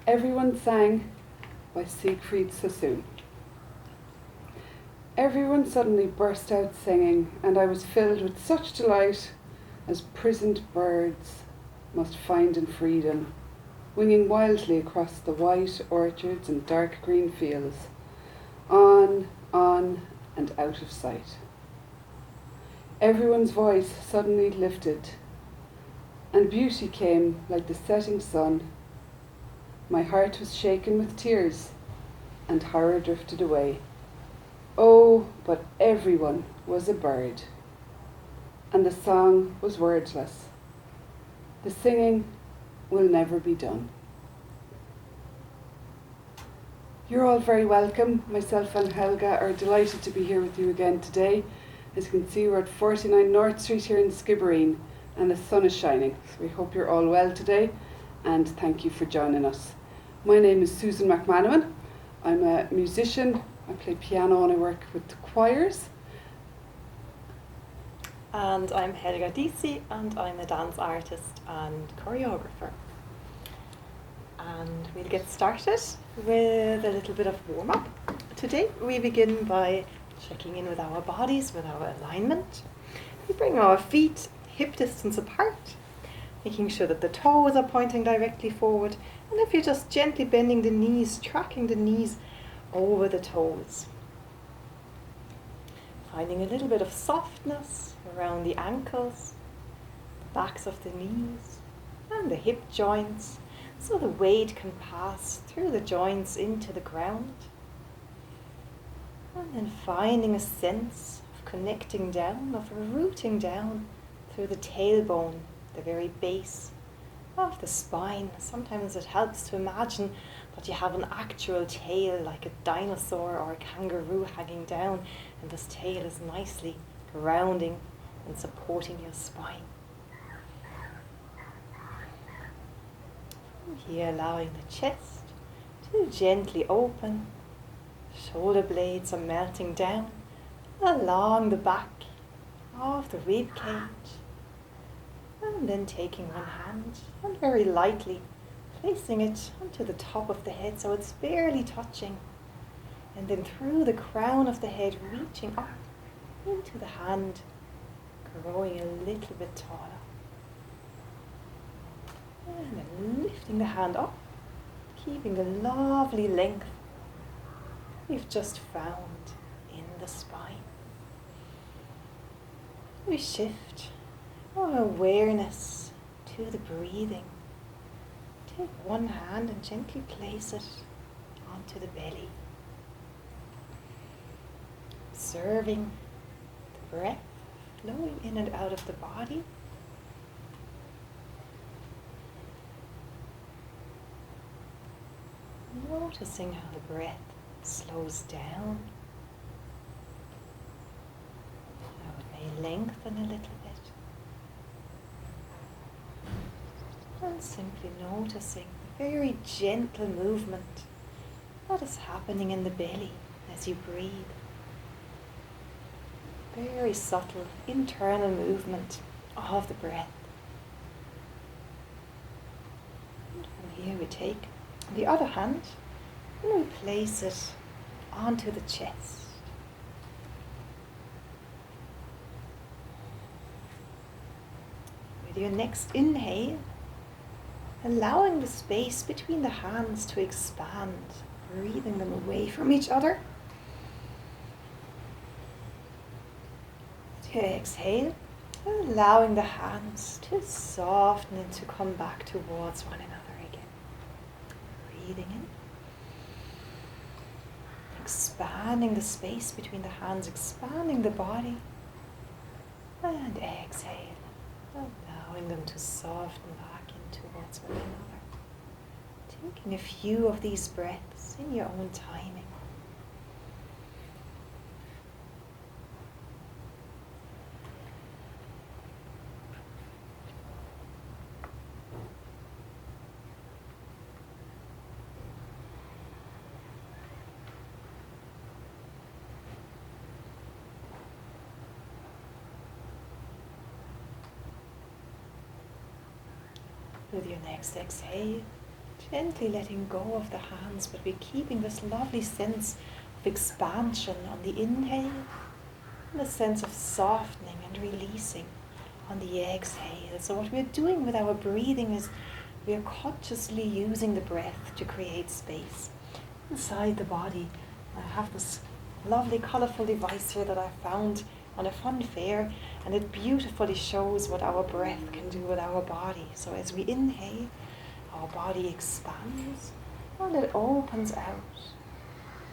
Everyone Sang by Siegfried Sassoon. Everyone suddenly burst out singing, and I was filled with such delight as prisoned birds must find in freedom, winging wildly across the white orchards and dark green fields, on, and out of sight. Everyone's voice suddenly lifted, and beauty came like the setting sun. My heart was shaken with tears, and horror drifted away. Oh, but everyone was a bird, and the song was wordless. The singing will never be done. You're all very welcome. Myself and Helga are delighted to be here with you again today. As you can see, we're at 49 North Street here in Skibbereen, and the sun is shining. So we hope you're all well today, and thank you for joining us. My name is Susan McManaman. I'm a musician. I play piano and I work with the choirs. And I'm Helga Disi, and I'm a dance artist and choreographer. And we'll get started with a little bit of warm-up. Today we begin by checking in with our bodies, with our alignment. We bring our feet hip distance apart, making sure that the toes are pointing directly forward. And if you're just gently bending the knees, tracking the knees over the toes. Finding a little bit of softness around the ankles, the backs of the knees, and the hip joints, so the weight can pass through the joints into the ground. And then finding a sense of connecting down, of rooting down through the tailbone, the very base of the spine. Sometimes it helps to imagine that you have an actual tail, like a dinosaur or a kangaroo hanging down, and this tail is nicely grounding and supporting your spine. And here allowing the chest to gently open, shoulder blades are melting down along the back of the rib cage. And then taking one hand and very lightly placing it onto the top of the head so it's barely touching. And then through the crown of the head, reaching up into the hand, growing a little bit taller. And then lifting the hand up, keeping the lovely length we've just found in the spine. We shift our awareness to the breathing. Take one hand and gently place it onto the belly. Observing the breath flowing in and out of the body. Noticing how the breath slows down. How it may lengthen a little bit. And simply noticing the very gentle movement that is happening in the belly as you breathe. Very subtle internal movement of the breath. And from here we take the other hand and we place it onto the chest. With your next inhale, allowing the space between the hands to expand, breathing them away from each other. To exhale, allowing the hands to soften and to come back towards one another again. Breathing in. Expanding the space between the hands, expanding the body. And exhale, allowing them to soften back towards one another. Taking a few of these breaths in your own timing. With your next exhale, Gently letting go of the hands, but we're keeping this lovely sense of expansion on the inhale and a sense of softening and releasing on the exhale. So what we're doing with our breathing is we are consciously using the breath to create space inside the body. I have this lovely colourful device here that I found on a fun fair, and it beautifully shows what our breath can do with our body. So as we inhale, our body expands and it opens out.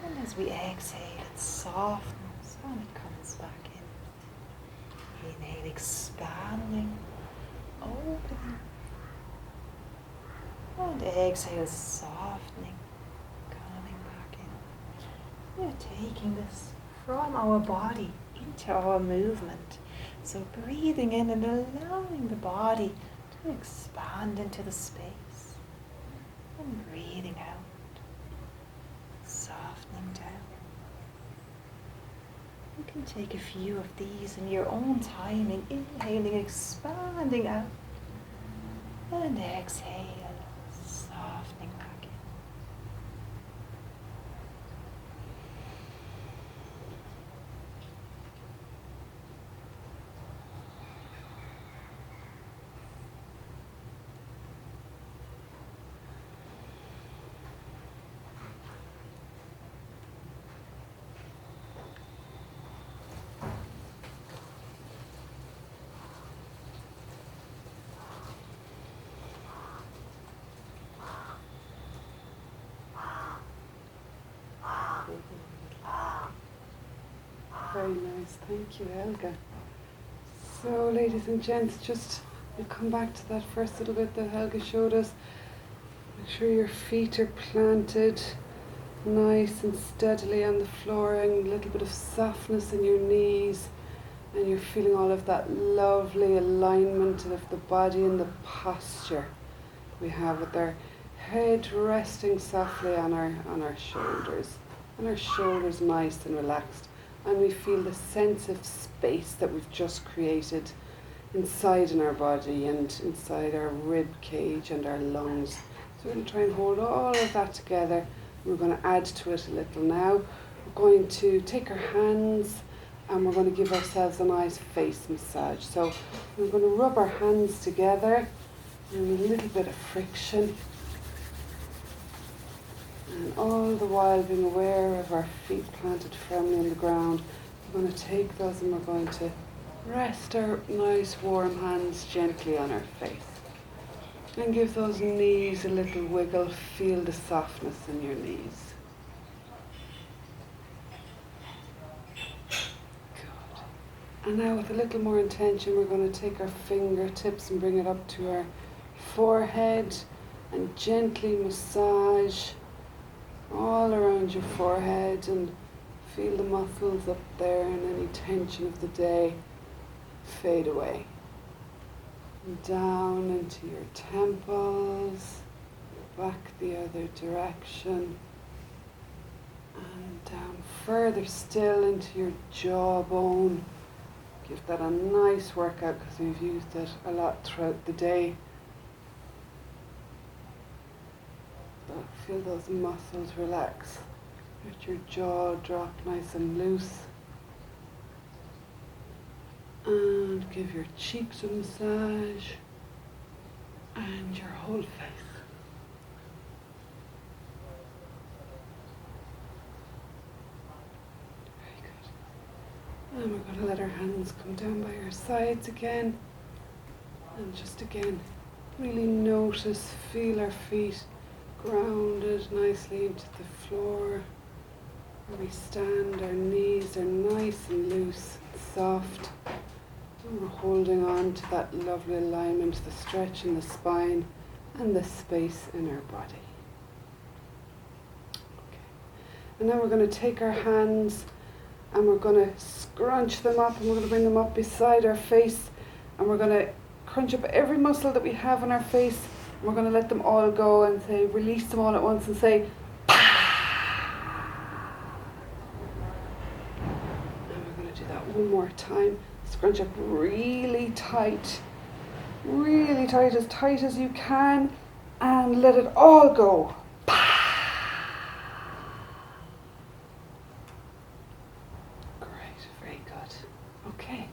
And as we exhale, it softens and it comes back in. Inhale, expanding, opening. And exhale, softening, coming back in. We're taking this from our body into our movement. So breathing in and allowing the body to expand into the space. And breathing out, softening down. You can take a few of these in your own timing, inhaling, expanding out, and exhale, softening back in. Very nice, thank you, Helga. So, ladies and gents, just we'll come back to that first little bit that Helga showed us. Make sure your feet are planted nice and steadily on the floor, and a little bit of softness in your knees, and you're feeling all of that lovely alignment of the body and the posture we have with our head resting softly on our shoulders, and our shoulders nice and relaxed. And we feel the sense of space that we've just created inside in our body and inside our rib cage and our lungs. So we're going to try and hold all of that together. We're going to add to it a little now. We're going to take our hands and we're going to give ourselves a nice face massage. So we're going to rub our hands together and a little bit of friction. And all the while being aware of our feet planted firmly on the ground. We're going to take those and we're going to rest our nice warm hands gently on our face. And give those knees a little wiggle. Feel the softness in your knees. Good. And now with a little more intention, we're going to take our fingertips and bring it up to our forehead and gently massage all around your forehead and feel the muscles up there and any tension of the day fade away. And down into your temples, back the other direction, and down further still into your jawbone. Give that a nice workout because we've used it a lot throughout the day. Feel those muscles relax. Let your jaw drop nice and loose. And give your cheeks a massage. And your whole face. Very good. And we're going to let our hands come down by our sides again. And just again, really notice, feel our feet grounded nicely into the floor. Where we stand, our knees are nice and loose and soft. And we're holding on to that lovely alignment, the stretch in the spine and the space in our body. Okay. And now we're going to take our hands and we're going to scrunch them up and we're going to bring them up beside our face and we're going to crunch up every muscle that we have on our face. We're going to let them all go and say, release them all at once and say, and we're going to do that one more time. Scrunch up really tight, as tight as you can. And let it all go. Great, very good. Okay.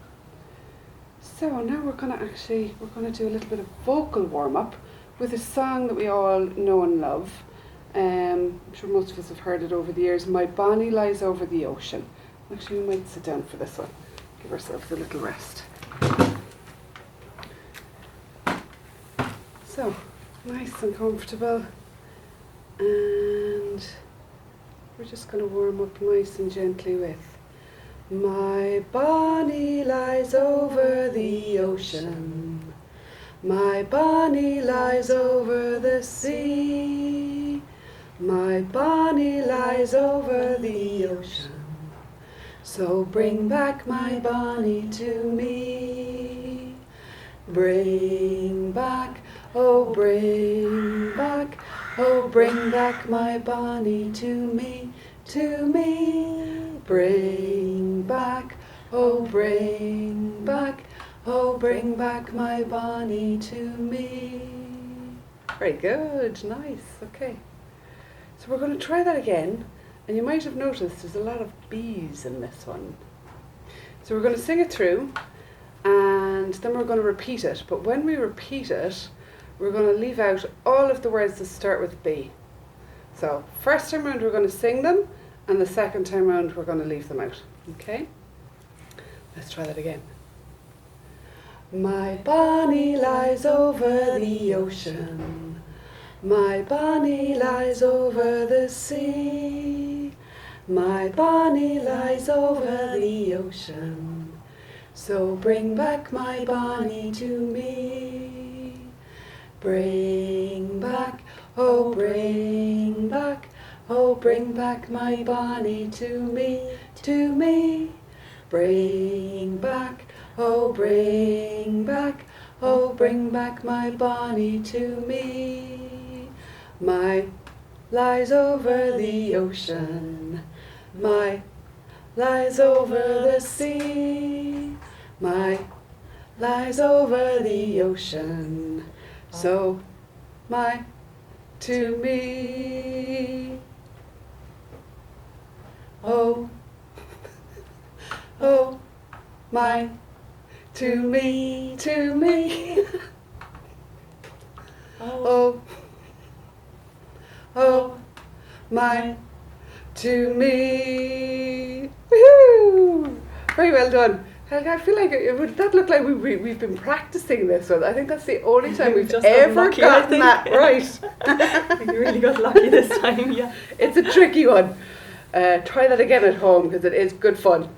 So now we're going to do a little bit of vocal warm-up with a song that we all know and love. I'm sure most of us have heard it over the years. My Bonnie Lies Over the Ocean. Actually, we might sit down for this one. Give ourselves a little rest. So, nice and comfortable. And we're just going to warm up nice and gently with My Bonnie lies over the ocean. My Bonnie lies over the sea. My Bonnie lies over the ocean. So bring back my Bonnie to me. Bring back, oh bring back, oh bring back my Bonnie to me, to me. Bring back, oh bring back, oh bring back my Bonnie to me. Very good, nice, okay. So we're going to try that again, and you might have noticed there's a lot of B's in this one. So we're going to sing it through, and then we're going to repeat it. But when we repeat it, we're going to leave out all of the words that start with B. So first time round we're going to sing them, and the second time round we're going to leave them out. Okay? Let's try that again. My Bonnie lies over the ocean. My Bonnie lies over the sea. My Bonnie lies over the ocean. So bring back my Bonnie to me. Bring back, oh bring back, oh bring back my Bonnie to me, to me. Bring back, oh bring back, oh bring back my Bonnie to me. My lies over the ocean. My lies over the sea. My lies over the ocean. So my to me. Oh, oh, my to me, to me. Oh, oh, my to me. Woohoo! Very well done. I feel like would that look like we've been practicing this one. I think that's the only time we've ever gotten that right. You really got lucky this time, yeah. It's a tricky one. Try that again at home because it is good fun.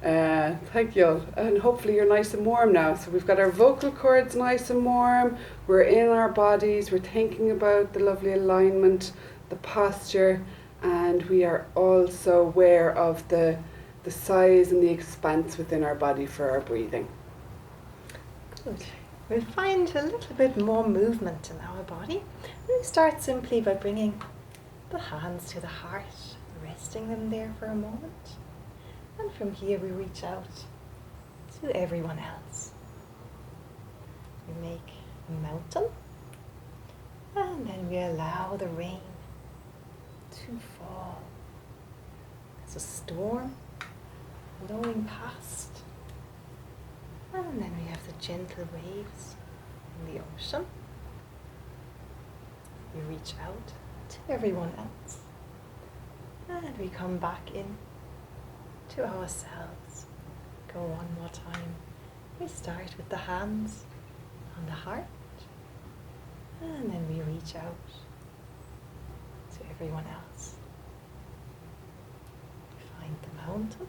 Thank you. And hopefully you're nice and warm now. So we've got our vocal cords nice and warm. We're in our bodies. We're thinking about the lovely alignment, the posture, and we are also aware of the size and the expanse within our body for our breathing. Good. We'll find a little bit more movement in our body. We'll start simply by bringing the hands to the heart, resting them there for a moment. And from here we reach out to everyone else. We make a mountain, and then we allow the rain to fall. There's a storm blowing past, and then we have the gentle waves in the ocean. We reach out to everyone else, and we come back in to ourselves. Go one more time. We start with the hands on the heart, and then we reach out to everyone else. We find the mountain,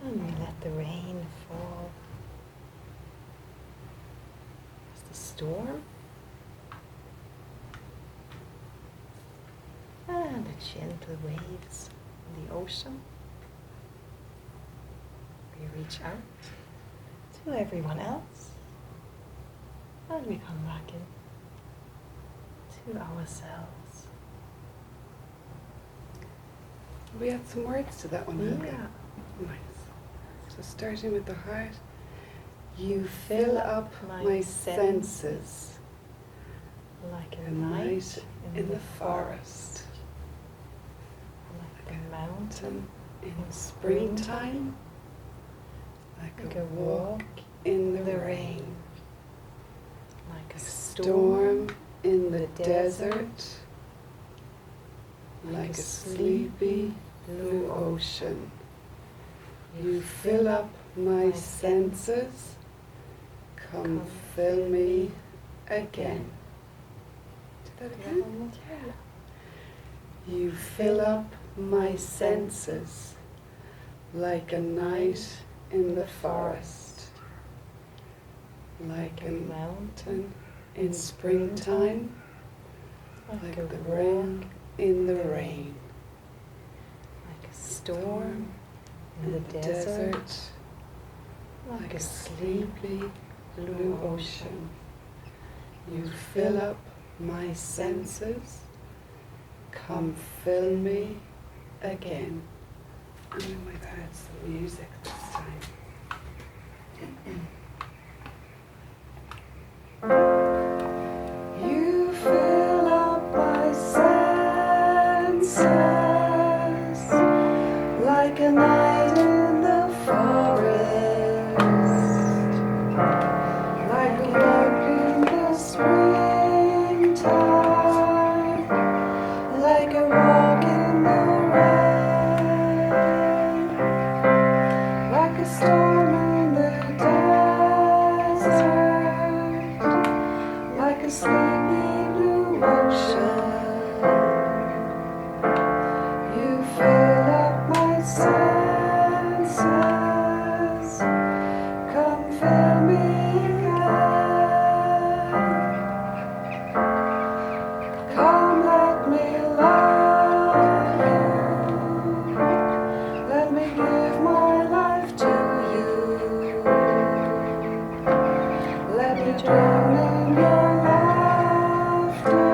and we let the rain fall. There's the storm, and the gentle waves in the ocean. We reach out to everyone else, and we come back in to ourselves. We add some words to that one. Yeah. Nice. So starting with the heart. You fill up my senses like a night in the forest, like a mountain in springtime, like a walk in the rain, like a storm in the desert, like a sleepy blue ocean. You fill up my senses, come fill me again. Do that again? You fill up my senses like a night in the forest, like a mountain in springtime, like the rain in the rain, like a storm in the desert, like a sleepy blue ocean. You fill up my senses, come fill me again. And then we've heard some music this time. You fill up my senses like a night in the forest, like a walk in the springtime, like a walk in the rain, like a storm in the desert, like a sleepy blue ocean. You fill up my senses, come fill me again. Come let me love you, let me give my life to you, let me drown in your laughter,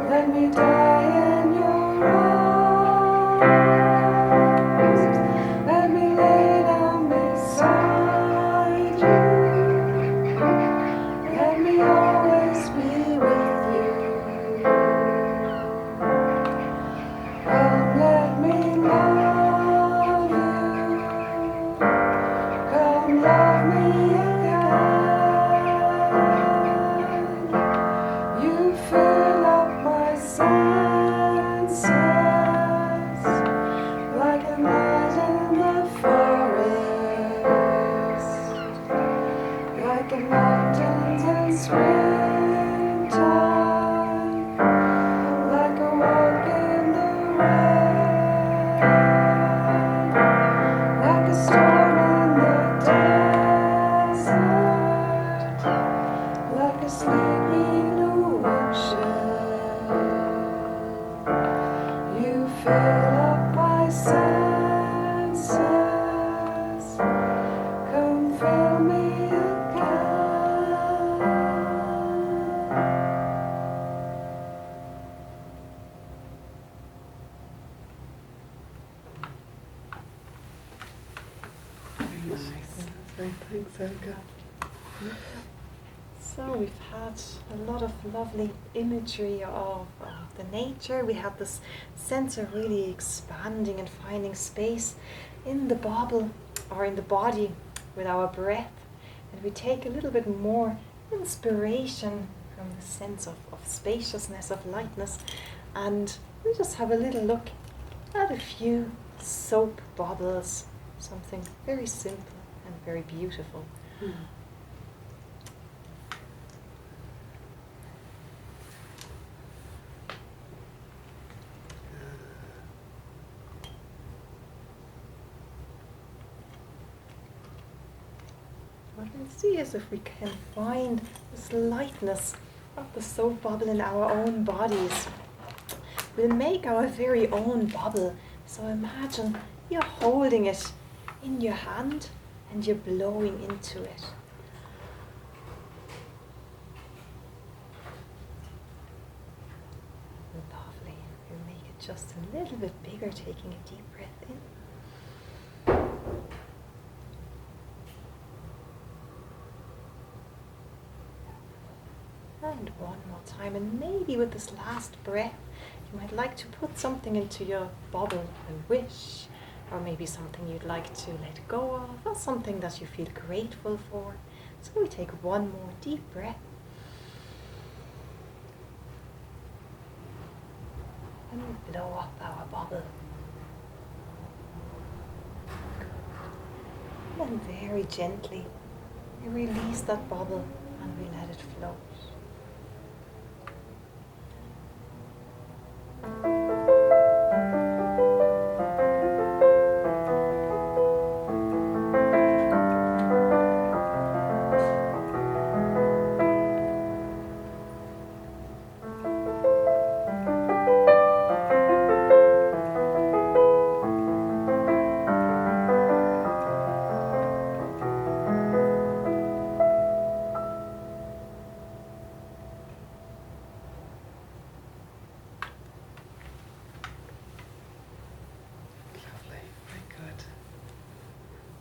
let me die in your arms, let me lay down beside you, let me always be with you. Come let me love you, come love me again. You fill up my senses like a night in the forest, like a mountains in springtime, like a walk in the rain, like a storm in the desert, like a sleepy blue ocean. You fill up my senses, come fill me again. Very nice. Very thanks, Olga. So we've had a lot of lovely imagery of the nature. We had this sense of really expanding and finding space in the bubble or in the body with our breath. And we take a little bit more inspiration from the sense of spaciousness, of lightness. And we just have a little look at a few soap bubbles, something very simple and very beautiful. What we'll see is if we can find this lightness of the soap bubble in our own bodies. We'll make our very own bubble. So imagine you're holding it in your hand and you're blowing into it. Lovely. We'll make it just a little bit bigger, taking a deep breath in. And one more time, and maybe with this last breath, you might like to put something into your bubble and wish, or maybe something you'd like to let go of, or something that you feel grateful for. So we take one more deep breath. And we blow up our bubble. Good. And very gently, we release that bubble and we let it float.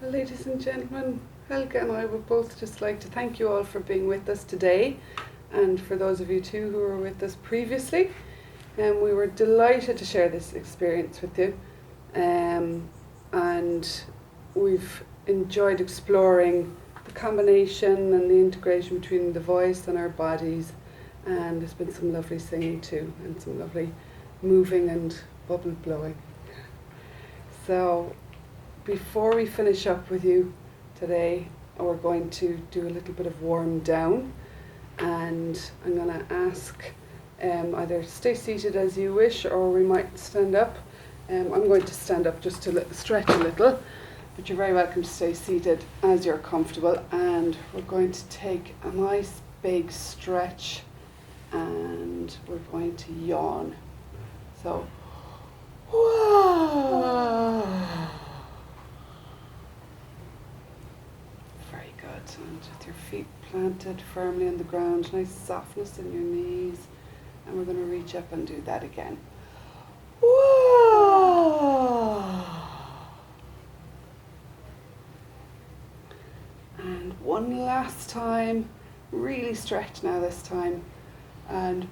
Well, ladies and gentlemen, Helga and I would both just like to thank you all for being with us today, and for those of you too who were with us previously. We were delighted to share this experience with you, and we've enjoyed exploring the combination and the integration between the voice and our bodies, and there's been some lovely singing too, and some lovely moving and bubble blowing. So before we finish up with you today, we're going to do a little bit of warm down, and I'm going to ask either stay seated as you wish, or we might stand up. I'm going to stand up just to stretch a little, but you're very welcome to stay seated as you're comfortable, and we're going to take a nice big stretch, and we're going to yawn. So, very good. And with your feet planted firmly on the ground, nice softness in your knees. And we're going to reach up and do that again. And one last time. Really stretch now this time. And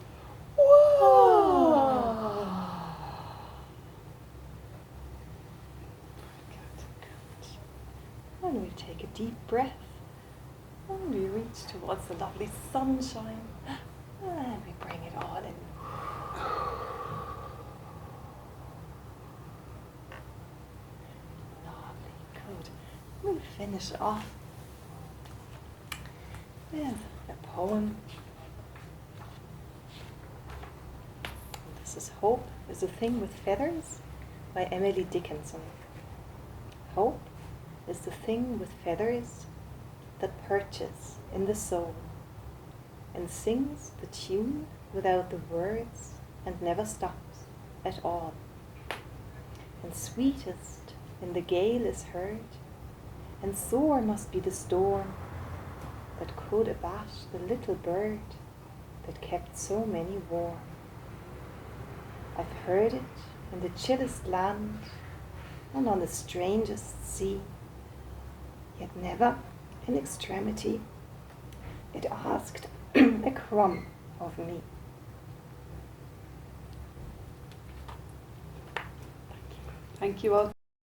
And we take a deep breath, and we reach towards the lovely sunshine, and we bring it all in. Lovely, good. We'll finish off with a poem. This is Hope is a Thing with Feathers by Emily Dickinson. Hope is the thing with feathers that perches in the soul and sings the tune without the words and never stops at all. And sweetest in the gale is heard, and sore must be the storm that could abash the little bird that kept so many warm. I've heard it in the chillest land and on the strangest sea, yet never in extremity it asked a crumb of me. thank you all.